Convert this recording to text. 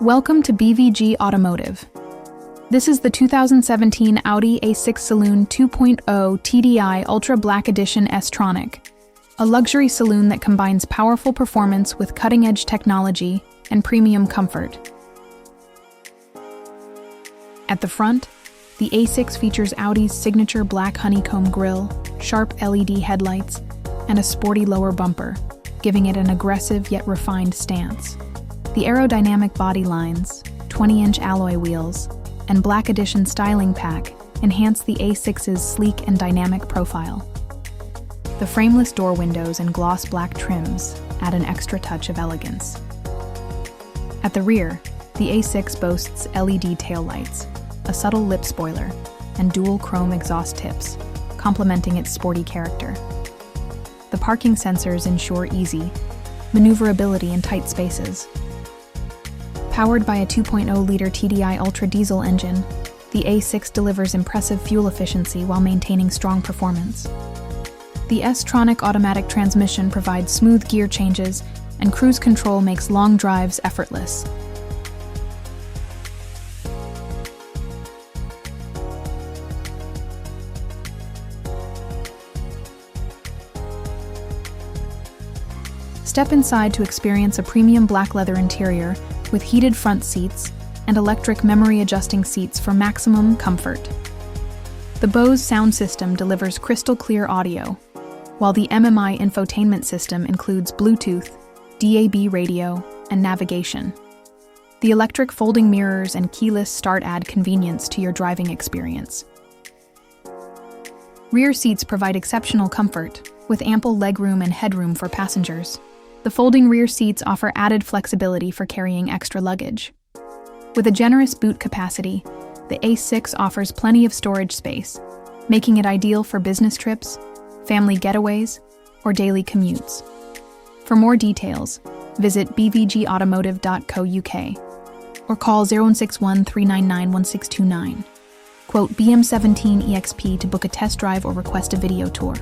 Welcome to BVG Automotive. This is the 2017 Audi A6 Saloon 2.0 TDI Ultra Black Edition S Tronic, a luxury saloon that combines powerful performance with cutting-edge technology and premium comfort. At the front, the A6 features Audi's signature black honeycomb grille, sharp LED headlights, and a sporty lower bumper, giving it an aggressive yet refined stance. The aerodynamic body lines, 20-inch alloy wheels, and Black Edition styling pack enhance the A6's sleek and dynamic profile. The frameless door windows and gloss black trims add an extra touch of elegance. At the rear, the A6 boasts LED taillights, a subtle lip spoiler, and dual chrome exhaust tips, complementing its sporty character. The parking sensors ensure easy maneuverability in tight spaces. Powered by a 2.0-liter TDI Ultra diesel engine, the A6 delivers impressive fuel efficiency while maintaining strong performance. The S-Tronic automatic transmission provides smooth gear changes, and cruise control makes long drives effortless. Step inside to experience a premium black leather interior with heated front seats and electric memory-adjusting seats for maximum comfort. The Bose sound system delivers crystal-clear audio, while the MMI infotainment system includes Bluetooth, DAB radio, and navigation. The electric folding mirrors and keyless start add convenience to your driving experience. Rear seats provide exceptional comfort, with ample legroom and headroom for passengers. The folding rear seats offer added flexibility for carrying extra luggage. With a generous boot capacity, the A6 offers plenty of storage space, making it ideal for business trips, family getaways, or daily commutes. For more details, visit bvgautomotive.co.uk or call 0161 399 1629. Quote BM17EXP to book a test drive or request a video tour.